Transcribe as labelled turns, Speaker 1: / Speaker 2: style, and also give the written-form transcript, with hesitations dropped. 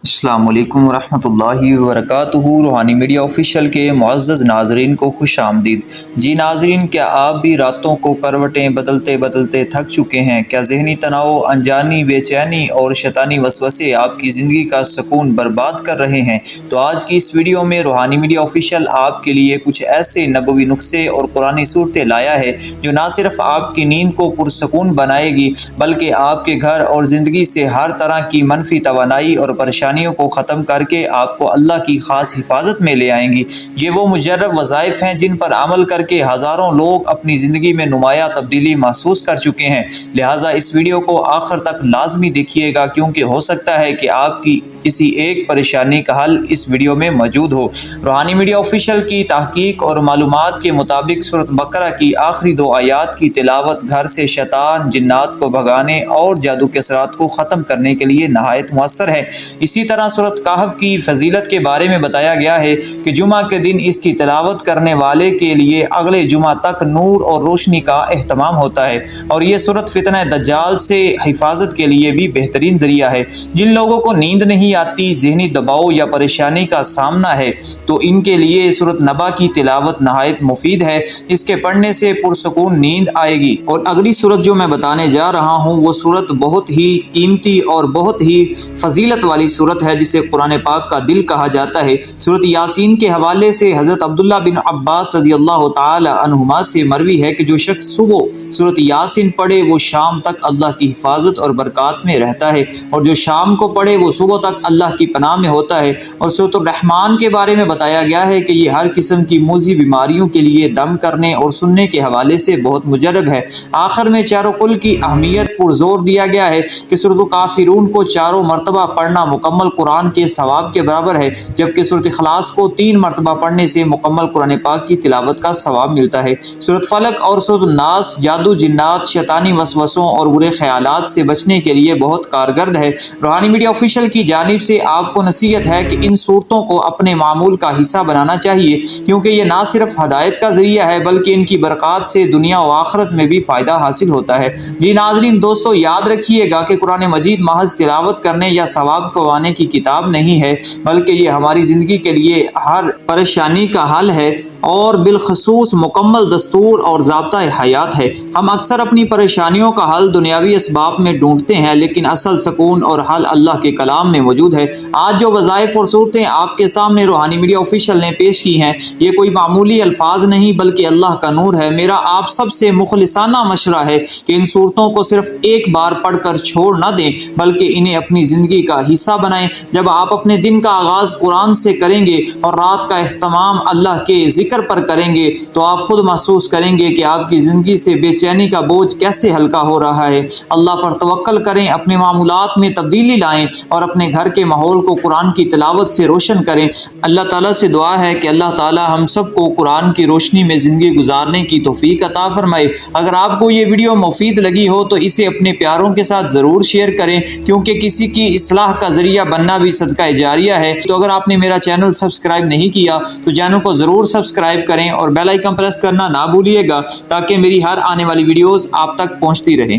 Speaker 1: السلام علیکم ورحمۃ اللہ وبرکاتہ۔ روحانی میڈیا آفیشیل کے معزز ناظرین کو خوش آمدید۔ جی ناظرین، کیا آپ بھی راتوں کو کروٹیں بدلتے بدلتے تھک چکے ہیں؟ کیا ذہنی تناؤ، انجانی بے چینی اور شیطانی وسوسے آپ کی زندگی کا سکون برباد کر رہے ہیں؟ تو آج کی اس ویڈیو میں روحانی میڈیا آفیشیل آپ کے لیے کچھ ایسے نبوی نسخے اور قرآنی صورتیں لایا ہے جو نہ صرف آپ کی نیند کو پرسکون بنائے گی بلکہ آپ کے گھر اور زندگی سے ہر طرح کی منفی توانائی اور پریشانیوں کو ختم کر کے آپ کو اللہ کی خاص حفاظت میں لے آئیں گی۔ یہ وہ مجرب وظائف ہیں جن پر عمل کر کے ہزاروں لوگ اپنی زندگی میں نمایاں تبدیلی محسوس کر چکے ہیں، لہٰذا اس ویڈیو کو آخر تک لازمی دیکھیے گا کیونکہ ہو سکتا ہے کہ آپ کی کسی ایک پریشانی کا حل اس ویڈیو میں موجود ہو۔ روحانی میڈیا آفیشیل کی تحقیق اور معلومات کے مطابق سورۃ بقرہ کی آخری 2 آیات کی تلاوت گھر سے شیطان جنات کو بھگانے اور جادو کے اثرات کو ختم کرنے کے لیے نہایت مؤثر ہے۔ اسی طرح سورۃ کہف کی فضیلت کے بارے میں بتایا گیا ہے کہ جمعہ کے دن اس کی تلاوت کرنے والے کے لیے اگلے جمعہ تک نور اور روشنی کا اہتمام ہوتا ہے، اور یہ سورۃ فتنہ دجال سے حفاظت کے لیے بھی بہترین ذریعہ ہے۔ جن لوگوں کو نیند نہیں آتی، ذہنی دباؤ یا پریشانی کا سامنا ہے، تو ان کے لیے سورۃ نبا کی تلاوت نہایت مفید ہے۔ اس کے پڑھنے سے پرسکون نیند آئے گی۔ اور اگلی سورت جو میں بتانے جا رہا ہوں وہ سورت بہت ہی قیمتی اور بہت ہی فضیلت والی سورت ہے جسے قرآن پاک کا دل کہا جاتا ہے۔ سورت یاسین کے حوالے سے حضرت عبداللہ بن عباس رضی اللہ تعالی عنہما سے مروی ہے کہ جو شخص صبح سورت یاسین پڑھے وہ شام تک اللہ کی حفاظت اور برکات میں رہتا ہے، اور جو شام کو پڑھے وہ صبح تک اللہ کی پناہ میں ہوتا ہے۔ اور سورت الرحمن کے بارے میں بتایا گیا ہے کہ یہ ہر قسم کی موذی بیماریوں کے لیے دم کرنے اور سننے کے حوالے سے بہت مجرب ہے۔ آخر میں چاروں کل کی اہمیت پر زور دیا گیا ہے کہ سورۃ الکافرون کو 4 مرتبہ پڑھنا مکمل قرآن کے ثواب کے برابر ہے، جبکہ سورۃ اخلاص کو 3 مرتبہ پڑھنے سے مکمل قرآن پاک کی تلاوت کا ثواب ملتا ہے۔ سورۃ فلق اور سورۃ الناس جادو، جنات، شیطانی وسوسوں اور برے خیالات سے بچنے کے لیے بہت کارگر ہے۔ روحانی میڈیا آفیشیل کی جانب سے آپ کو نصیحت ہے کہ ان صورتوں کو اپنے معمول کا حصہ بنانا چاہیے، کیونکہ یہ نہ صرف ہدایت کا ذریعہ ہے بلکہ ان کی برکات سے دنیا و آخرت میں بھی فائدہ حاصل ہوتا ہے۔ جی ناظرین دوستو، یاد رکھیے گا کہ قرآن مجید محض تلاوت کرنے یا ثواب کمانے کی کتاب نہیں ہے، بلکہ یہ ہماری زندگی کے لیے ہر پریشانی کا حل ہے اور بالخصوص مکمل دستور اور ضابطہ حیات ہے۔ ہم اکثر اپنی پریشانیوں کا حل دنیاوی اسباب میں ڈھونڈتے ہیں، لیکن اصل سکون اور حل اللہ کے کلام میں موجود ہے۔ آج جو وظائف اور صورتیں آپ کے سامنے روحانی میڈیا آفیشیل نے پیش کی ہیں، یہ کوئی معمولی الفاظ نہیں بلکہ اللہ کا نور ہے۔ میرا آپ سب سے مخلصانہ مشورہ ہے کہ ان صورتوں کو صرف ایک بار پڑھ کر چھوڑ نہ دیں بلکہ انہیں اپنی زندگی کا حصہ بنائیں۔ جب آپ اپنے دن کا آغاز قرآن سے کریں گے اور رات کا اہتمام اللہ کے ذکر پر کریں گے تو آپ خود محسوس کریں گے کہ آپ کی زندگی سے بے چینی کا بوجھ کیسے ہلکا ہو رہا ہے۔ اللہ پر توکل کریں، اپنے معمولات میں تبدیلی لائیں اور اپنے گھر کے ماحول کو قرآن کی تلاوت سے روشن کریں۔ اللہ تعالیٰ سے دعا ہے کہ اللہ تعالیٰ ہم سب کو قرآن کی روشنی میں زندگی گزارنے کی توفیق عطا فرمائے۔ اگر آپ کو یہ ویڈیو مفید لگی ہو تو اسے اپنے پیاروں کے ساتھ ضرور شیئر کریں، کیونکہ کسی کی اصلاح کا ذریعہ بننا بھی صدقہ جاریہ ہے۔ تو اگر آپ نے میرا چینل سبسکرائب نہیں کیا تو چینل کو ضرور سبسکرائب کریں اور بیل آئیکن پریس کرنا نہ بھولیے گا تاکہ میری ہر آنے والی ویڈیوز آپ تک پہنچتی رہیں۔